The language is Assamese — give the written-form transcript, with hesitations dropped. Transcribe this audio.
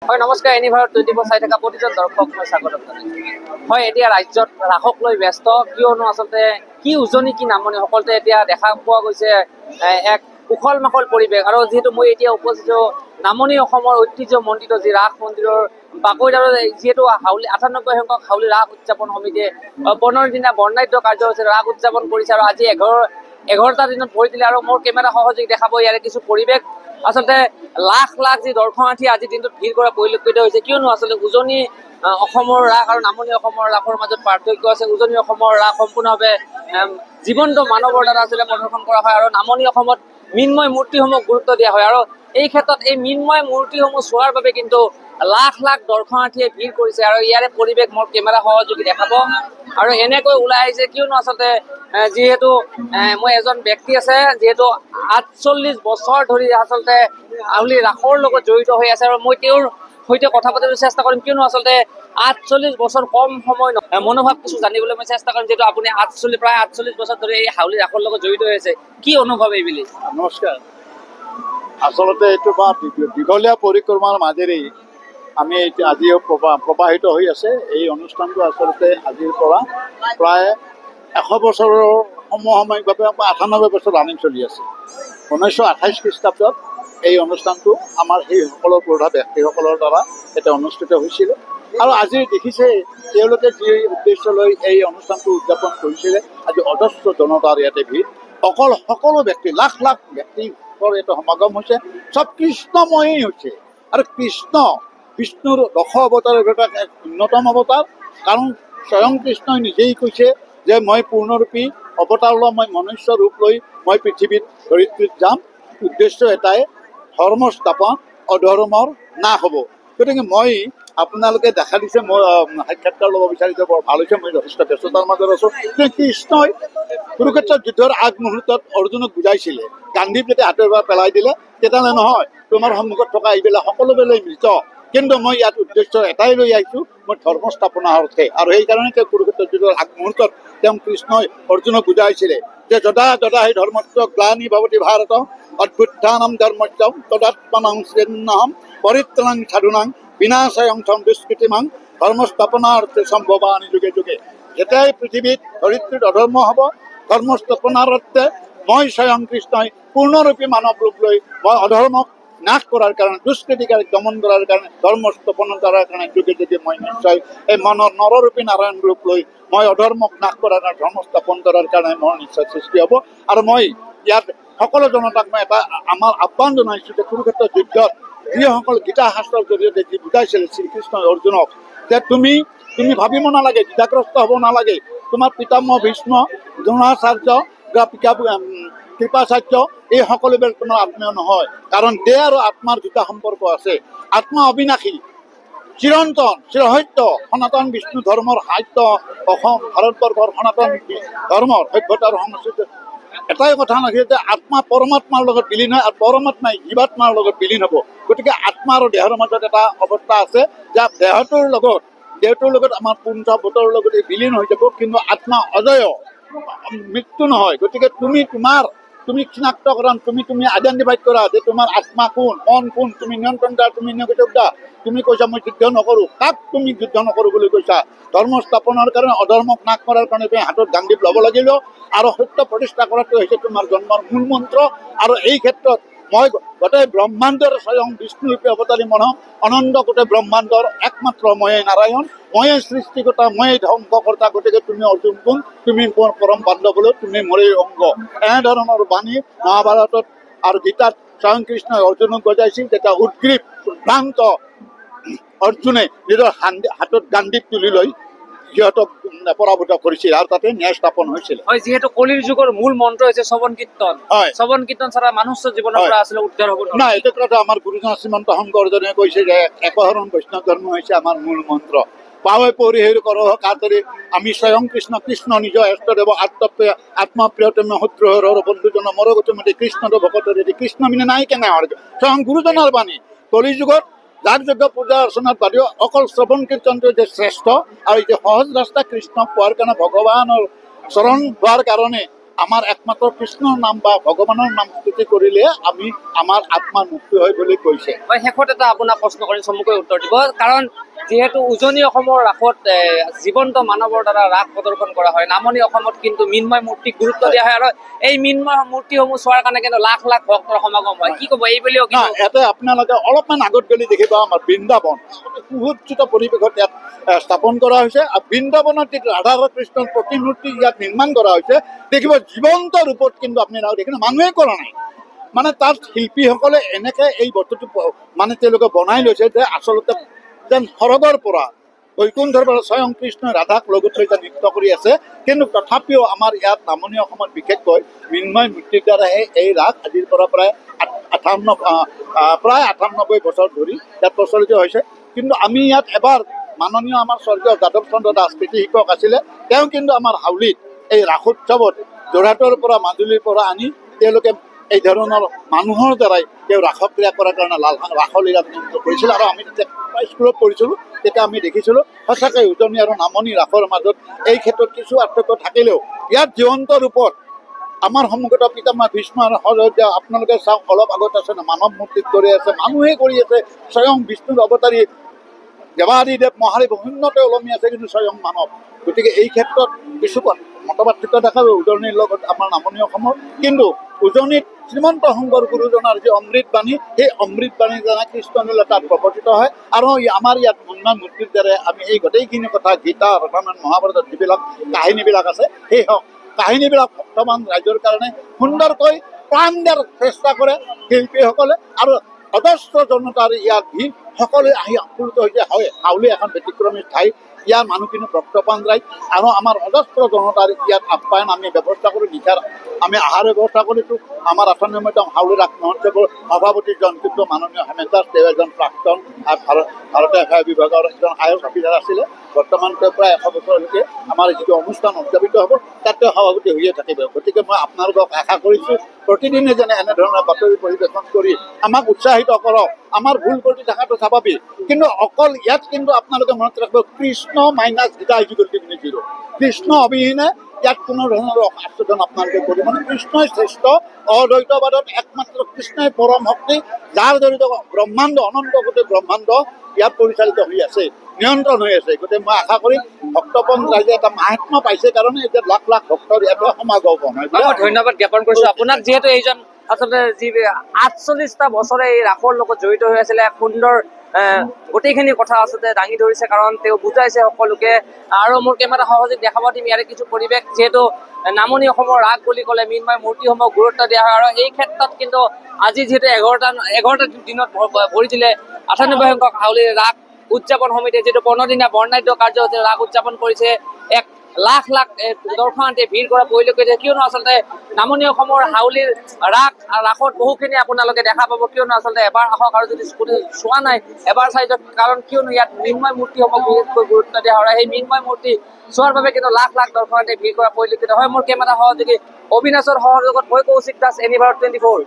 হয় নমস্কাৰ, এনি ভাৰত 24 চাই থকা প্ৰতিজন দৰ্শক মই স্বাগতম জনাইছোঁ। হয়, এতিয়া ৰাজ্যত ৰাসক লৈ ব্যস্ত, কিয়নো আচলতে কি উজনি কি নামনি সকলোতে এতিয়া দেখা পোৱা গৈছে এক উখল মাখল পৰিৱেশ। আৰু যিহেতু মই এতিয়া উপস্থিত নামনি অসমৰ ঐতিহ্যমণ্ডিত যি ৰাস মন্দিৰৰ বাকৰিত, আৰু যিহেতু হাউলি 98 সংখ্যক হাউলি ৰাস উদযাপন সমিতিয়ে 15 দিনীয়া বৰ্ণাঢ্য কাৰ্যসূচীৰে ৰাস উদযাপন কৰিছে, আৰু আজি 11টা দিনত ভৰি দিলে। আৰু মোৰ কেমেৰা সহযোগী দেখাব ইয়াৰে কিছু পৰিৱেশ। আচলতে লাখ লাখ যি দৰ্শনাৰ্থী আজিৰ দিনটোত ভিৰ কৰা পৰিলক্ষিত হৈছে, কিয়নো আচলতে উজনি অসমৰ ৰাস আৰু নামনি অসমৰ ৰাসৰ মাজত পাৰ্থক্য আছে। উজনি অসমৰ ৰাস সম্পূৰ্ণভাৱে জীৱন্ত মানৱৰ দ্বাৰা আচলতে প্ৰদৰ্শন কৰা হয়, আৰু নামনি অসমত মৃন্ময় মূৰ্তিসমূহ গুৰুত্ব দিয়া হয়। আৰু এই ক্ষেত্ৰত এই মৃন্ময় মূৰ্তিসমূহ চোৱাৰ বাবে কিন্তু লাখ লাখ দৰ্শনাৰ্থীয়ে ভিৰ কৰিছে, আৰু ইয়াৰে পৰিৱেশ মোৰ কেমেৰা সহযোগী দেখাব। আৰু এনেকৈ ওলাই আহিছে কিয়নো আচলতে যিহেতু মই এজন ব্যক্তি আছে, যিহেতু 48 বছৰ ধৰি আচলতে হাউলি ৰাসৰ লগত জড়িত হৈ আছে, আৰু মই তেওঁৰ সৈতে কথা পাতিবলৈ চেষ্টা কৰিম, কিয়নো আচলতে 48 বছৰ কম সময় নহয়। মনোভাৱ কিছু জানিবলৈ মই চেষ্টা কৰিম, যিহেতু আপুনি প্ৰায় 48 বছৰ ধৰি এই হাউলি ৰাসৰ লগত জড়িত হৈ আছে। কি অনুভৱ এইবুলি? নমস্কাৰ। আচলতে এইটো দীঘলীয়া পৰিক্ৰমাৰ মাজেৰে আমি আজি প্ৰবাহিত হৈ আছে। এই অনুষ্ঠানটো আচলতে আজিৰ পৰা প্ৰায় 100 বছৰৰ সমসাময়িকভাৱে 98 বছৰ ৰানিং চলি আছে। 1928 খ্ৰীষ্টাব্দত এই অনুষ্ঠানটো আমাৰ সেই সকলো প্ৰধান ব্যক্তিসকলৰ দ্বাৰা এটা অনুষ্ঠিত হৈছিল। আৰু আজি দেখিছে তেওঁলোকে যি উদ্দেশ্য লৈ এই অনুষ্ঠানটো উদযাপন কৰিছিলে, আজি অজস্ৰ জনতাৰ ইয়াতে ভিৰ। সকলো ব্যক্তি লাখ লাখ ব্যক্তিৰ এটা সমাগম হৈছে, চব কৃষ্ণময়েই হৈছে। আৰু কৃষ্ণ বিষ্ণুৰ 10 অৱতাৰৰ ভিতৰত এক অন্যতম অৱতাৰ, কাৰণ স্বয়ং কৃষ্ণই নিজেই কৈছে যে মই পূৰ্ণৰূপী অৱতাৰ লৈ মই মনুষ্য ৰূপ লৈ মই পৃথিৱীত ধৰিত্ৰীত যাম। উদ্দেশ্য এটাই, ধৰ্ম স্থাপন, অধৰ্মৰ নাশ হ'ব। গতিকে মই আপোনালোকে দেখা দিছে, মই সাক্ষাৎকাৰ ল'ব বিচাৰিছোঁ, বৰ ভাল হৈছে। মই যথেষ্ট ব্যস্ততাৰ মাজত আছোঁ। কৃষ্ণই কুৰুক্ষেত্ৰৰ যুদ্ধৰ আগমুহূৰ্তত অৰ্জুনক বুজাইছিলে, গান্ধীক যেতিয়া হাতৰ পৰা পেলাই দিলে, তেতিয়াহ'লে নহয় তোমাৰ সন্মুখত থকা এইবিলাক সকলোবিলাক মৃত, কিন্তু মই ইয়াত উদ্দেশ্য এটাই লৈ আহিছোঁ, মই ধৰ্ম স্থাপনাৰ অৰ্থে। আৰু সেইকাৰণে তেওঁ কুৰুক্ষেত্ৰৰ যুদ্ধৰ আগমুহূৰ্তত তেওঁ কৃষ্ণই অৰ্জুনক বুজাইছিলে যে যদা যদা হি ধৰ্মস্য গ্লানি ভৱতি ভাৰত অভ্যুত্থানম ধৰ্মস্য তদাত্মনং শ্ৰেন্নহম পৰিত্ৰাণং সাধুনাং বিনাশায়ং দুষ্কৃতিমাং ধৰ্ম স্থাপনাৰ্থে সম্ভৱামি যুগে যুগে। যেতিয়াই পৃথিৱীত ধৰিত্ৰীত অধৰ্ম হ'ব, ধৰ্ম স্থাপনাৰ অৰ্থে মই স্বয়ং কৃষ্ণই পূৰ্ণৰূপী মানৱ ৰূপ লৈ মই অধৰ্মক নাশ কৰাৰ কাৰণে, দুষ্কৃতিকাৰীক দমন কৰাৰ কাৰণে, ধৰ্ম স্থাপন কৰাৰ কাৰণে যুগে যুগে মই নিশ্চয় এই নৰৰূপী নাৰায়ণ ৰূপ লৈ মই অধৰ্মক নাশ কৰাৰ কাৰণে, ধৰ্ম স্থাপন কৰাৰ কাৰণে মোৰ নিশ্চয় সৃষ্টি হ'ব। আৰু মই ইয়াত সকলো জনতাক মই এটা আমাৰ আহ্বান জনাইছোঁ যে কুৰুক্ষেত্ৰৰ যুদ্ধত যিসকল গীতা শাস্ত্ৰৰ জৰিয়তে যি বুজাইছিলে শ্ৰীকৃষ্ণই অৰ্জুনক, যে তুমি ভাবিব নালাগে, দ্বিধাগ্ৰস্ত হ'ব নালাগে। তোমাৰ পিতামহ ভীষ্ম, দ্ৰোণাচাৰ্য, কৃপাচাৰ্য এই সকলোবিলাক তোমাৰ আত্মীয় নহয়, কাৰণ দেহ আৰু আত্মাৰ দুটা সম্পৰ্ক আছে। আত্মা অবিনাশী, চিৰন্তন, চিৰসত্য, সনাতন বিষ্ণু ধৰ্মৰ সাহিত্য অসম ভাৰতবৰ্ষৰ সনাতন ধৰ্মৰ সভ্যতাৰ সংস্কৃতি এটাই কথা নাছিল যে আত্মা পৰমাত্মাৰ লগত বিলীন হয়, আৰু পৰমাত্মাই জীৱাত্মাৰ লগত বিলীন হ'ব। গতিকে আত্মা আৰু দেহৰ মাজত এটা অৱস্থা আছে যে দেহটোৰ লগত আমাৰ পুঞ্জবোধৰ লগত বিলীন হৈ যাব, কিন্তু আত্মা অজয়, মৃত্যু নহয়। গতিকে তুমি চিনাক্তকৰণ, তুমি আইডেণ্টিফাইড কৰা যে তোমাৰ আত্মা কোন, মন কোন, তুমি নিয়ন্ত্ৰণ কৰা, তুমি নিগেটিভ দা। তুমি কৈছা মই যুদ্ধ নকৰোঁ, কাক তুমি যুদ্ধ নকৰোঁ বুলি কৈছা? ধৰ্ম স্থাপনৰ কাৰণে, অধৰ্মক নাশ কৰাৰ কাৰণে তুমি হাতত গান্ধীপ ল'ব লাগিব, আৰু সত্য প্ৰতিষ্ঠা কৰাটো হৈছে তোমাৰ জন্মৰ মূল মন্ত্ৰ। আৰু এই ক্ষেত্ৰত মই গোটেই ব্ৰহ্মাণ্ডৰ স্বয়ং বিষ্ণুৰূপী অৱতাৰী মনম অনন্ত গোটেই ব্ৰহ্মাণ্ডৰ একমাত্ৰ ময়ে নাৰায়ণ, ময়ে সৃষ্টিকৰ্তা, ময়ে ধ্বংসকৰ্তা। গতিকে তুমি অৰ্জুন কোন, তুমি মোৰ পৰম বান্ধৱলৈ, তুমি মোৰেই অংগ। এনেধৰণৰ বাণী মহাভাৰতত আৰু গীতাত স্বয়ং কৃষ্ণই অৰ্জুনক বজাইছিল। তেতিয়া উদ্গ্ৰীৱ ভ্ৰান্ত অৰ্জুনে নিজৰ হাতত গান্ধীপ তুলি লৈ সিহঁতক পৰাভূত কৰিছিল, আৰু তাতে ন্যায় স্থাপন হৈছিল। হয়, যিহেতু কলিৰ যুগৰ মূল মন্ত্ৰ হৈছে শ্ৰৱণ কীৰ্তন। হয়, শ্ৰৱণ কীৰ্তন ছাড়া মনুষ্য জীৱনৰ পৰা আচলতে উদ্ধাৰ হ'ব নাই। এইটো কথা আমাৰ গুৰুজন শ্ৰীমন্ত শংকৰজনে কৈছে যে একশৰণ বৈষ্ণৱ ধৰ্ম হৈছে আমাৰ মূল মন্ত্ৰ। পাৱে পৰিহেৰ কৰহ কাতৰি আমি স্বয়ং কৃষ্ণ নিজ এষ্টদেৱ আত্মপ্ৰিয়তম শত্ৰুহৰ বন্ধুজন মৰগতমতে কৃষ্ণৰ ভকতৰে কৃষ্ণ মিনে নাই কেনে স্বয়ং গুৰুজনাৰ বাণী। কলি যুগত যাগ যজ্ঞ পূজা অৰ্চনাত বাদেও অকল শ্ৰৱণ কীৰ্তনটো যে শ্ৰেষ্ঠ, আৰু এই যে সহজ ৰাস্তা কৃষ্ণক পোৱাৰ কাৰণে, ভগৱানৰ চৰণ হোৱাৰ কাৰণে আমাৰ একমাত্ৰ কৃষ্ণৰ নাম বা ভগৱানৰ নাম স্তুতি কৰিলে আমি আমাৰ আত্মাৰ মুক্তি হয় বুলি কৈছে। মই শেষত এটা আপোনাক প্ৰশ্ন কৰিম, চমুকৈ উত্তৰ দিব। কাৰণ যিহেতু উজনি অসমৰ ৰাসত জীৱন্ত মানৱৰ দ্বাৰা ৰাস প্ৰদৰ্শন কৰা হয়, নামনি অসমত কিন্তু মৃন্ময় মূৰ্তিক গুৰুত্ব দিয়া হয়, আৰু এই মৃন্ময় মূৰ্তিসমূহ চোৱাৰ কাৰণে কিন্তু লাখ লাখ ভক্তৰ সমাগম হয়। কি ক'ব এই বুলিও? ইয়াতে আপোনালোকে অলপমান আগত গ'লে দেখিব আমাৰ বৃন্দাবন সুসজ্জিত পৰিৱেশত ইয়াত স্থাপন কৰা হৈছে। আৰু বৃন্দাবনত যিটো ৰাধা কৃষ্ণৰ প্ৰতিমূৰ্তি ইয়াত নিৰ্মাণ কৰা হৈছে, দেখিব জীৱন্ত ৰূপত কিন্তু আপুনি দেখিব মানুহে কৰা নাই। মানে তাত শিল্পীসকলে এনেকৈ এই বস্তুটো মানে তেওঁলোকে বনাই লৈছে যে আচলতে যেন সৰগৰ পৰা বৈকুণ্ঠৰ পৰা স্বয়ং কৃষ্ণ ৰাধাক লগত লৈ নৃত্য কৰি আছে। কিন্তু তথাপিও আমাৰ ইয়াত নামনি অসমত বিশেষকৈ মৃন্ময় মূৰ্তিৰ দ্বাৰাহে এই ৰাস আজিৰ পৰা প্ৰায় 98 বছৰ ধৰি ইয়াত প্ৰচলিত হৈছে। কিন্তু আমি ইয়াত এবাৰ মাননীয় আমাৰ স্বৰ্গীয় যাদৱ চন্দ্ৰ দাস কৃষি শিক্ষক আছিলে, তেওঁ কিন্তু আমাৰ হাউলিত এই ৰাসোৎসৱত যোৰহাটৰ পৰা মাজুলীৰ পৰা আনি তেওঁলোকে এই ধৰণৰ মানুহৰ দ্বাৰাই তেওঁ ৰাসক ক্ৰিয়া কৰাৰ কাৰণে ৰাসলীলা কৰিছিল। আৰু আমি যেতিয়া স্কুলত পঢ়িছিলোঁ তেতিয়া আমি দেখিছিলোঁ সঁচাকৈ উজনি আৰু নামনি ৰাসৰ মাজত এই ক্ষেত্ৰত কিছু পাৰ্থক্য থাকিলেও ইয়াত জীৱন্ত ৰূপত আমাৰ সন্মুখত পিতামহ ভীষ্ম আৰু সৰস্বতী আপোনালোকে চাওক, অলপ আগত আছে মানৱ মূৰ্তিত কৰি আছে, মানুহে কৰি আছে। স্বয়ং বিষ্ণুৰ অৱতাৰী দেৱাদিদেৱ মহাদেৱ শূন্যতে ওলমি আছে, কিন্তু স্বয়ং মানৱ। গতিকে এই ক্ষেত্ৰত কিছু মতপাৰ্থক্য দেখা যায় উজনিৰ লগত আমাৰ নামনি অসমৰ। কিন্তু উজনিত শ্ৰীমন্ত শংকৰ গুৰুজনাৰ যি অমৃতবাণী, সেই অমৃতবাণী যেনে কৃষ্ণলীলা তাত প্ৰৱৰ্তিত হয়। আৰু আমাৰ ইয়াত মৃন্ময় মূৰ্তিৰ দ্বাৰা আমি এই গোটেইখিনি কথা গীতা ৰামায়ণ মহাভাৰতত যিবিলাক কাহিনীবিলাক আছে, সেই কাহিনীবিলাক বৰ্তমান ৰাইজৰ কাৰণে সুন্দৰকৈ প্ৰাণ দিয়াৰ চেষ্টা কৰে শিল্পীসকলে। আৰু অজস্ৰ জনতাৰ ইয়াত ভিৰ, সকলোৱে আহি আপ্লুত হৈছে। হয়, হাউলি এখন ব্যতিক্ৰমী ঠাই, ইয়াৰ মানুহখিনি ভক্তপ্ৰাণ ৰাইজ। আৰু আমাৰ অজস্ৰ জনতাৰ ইয়াত আপ্যায়ন আমি ব্যৱস্থা কৰোঁ, নিশাৰ আমি আহাৰ ব্যৱস্থা কৰিছোঁ। আমাৰ 98তম হাউলি ৰাস মহোৎসৱৰ সভাপতি জনকৃত মাননীয় হেমেন দাস, তেওঁ এজন প্ৰাক্তন ভাৰতীয় সেৱা বিভাগৰ এজন আয়ুষ অফিচাৰ আছিলে। বৰ্তমান তেওঁ প্ৰায় 100 বছৰলৈকে আমাৰ যিটো অনুষ্ঠান উদযাপিত হ'ব তাত তেওঁ সভাপতি হৈয়ে থাকিব। গতিকে মই আপোনালোকক আশা কৰিছোঁ প্ৰতিদিনে যেনে এনেধৰণৰ বাতৰি পৰিৱেশন কৰি আমাক উৎসাহিত কৰক। আমাৰ ভুল কৰি থকাটো স্বাভাৱিক, কিন্তু অকল ইয়াত কিন্তু আপোনালোকে মনত ৰাখিব কৃষ্ণ মাইনাছ গীতা =0। কৃষ্ণ অবিহনে ইয়াত কোনো ধৰণৰ আস্বাদন আপোনালোকে কৰিব নোৱাৰে। কৃষ্ণই শ্ৰেষ্ঠ, অদ্বৈতবাদত একমাত্ৰ কৃষ্ণই পৰম শক্তি, যাৰ জড়িত ব্ৰহ্মাণ্ড অনন্ত গোটেই ব্ৰহ্মাণ্ড ইয়াত পৰিচালিত হৈ আছে, নিয়ন্ত্ৰণ হৈ আছে। গতিকে মই আশা কৰিম ভক্তপন ৰাইজে এটা মাহাত্ম পাইছে কাৰণে এতিয়া লাখ লাখ ভক্তৰ ইয়াতে সমাগম হয়। মই ধন্যবাদ জ্ঞাপন কৰিছোঁ আপোনাক, যিহেতু এইজন আচলতে যি 48টা বছৰে এই ৰাসৰ লগত জড়িত হৈ আছিলে, এক সুন্দৰ গোটেইখিনি কথা আচলতে দাঙি ধৰিছে, কাৰণ তেওঁ বুজাইছে সকলোকে। আৰু মোৰ কেমেৰা সহযোগ দেখাব দিম ইয়াৰে কিছু পৰিৱেশ। যিহেতু নামনি অসমৰ ৰাস বুলি ক'লে মৃন্ময় মূৰ্তিসমূহক গুৰুত্ব দিয়া হয়, আৰু এই ক্ষেত্ৰত কিন্তু আজি যিহেতু 11টা দিনত ভৰি দিলে 98 সংখ্যক হাউলিৰ ৰাস উদযাপন সমিতিয়ে যিটো 15 দিনীয়া বৰ্ণাঢ্য কাৰ্যসূচী ৰাস উদযাপন কৰিছে, এক লাখ লাখ দৰ্শনাৰ্থীয়ে ভিৰ কৰা পৰিলক্ষিত হৈছে। কিয়নো আচলতে নামনি অসমৰ হাউলিৰ ৰাসত বহুখিনি আপোনালোকে দেখা পাব। কিয়নো আচলতে এবাৰ আহক, আৰু যদি চোৱা নাই এবাৰ চাই দিয়ক। কাৰণ কিয়নো ইয়াত মৃন্ময় মূৰ্তিসমূহক বিশেষকৈ গুৰুত্ব দিয়া হয়, সেই মৃন্ময় মূৰ্তি চোৱাৰ বাবে কিন্তু লাখ লাখ দৰ্শনাৰ্থীয়ে ভিৰ কৰা পৰিলক্ষিত হয়। মোৰ কেমেৰা সহযোগী অবিনাশৰ সহযোগত মই কৌশিক দাস, এনিভাৰত 24।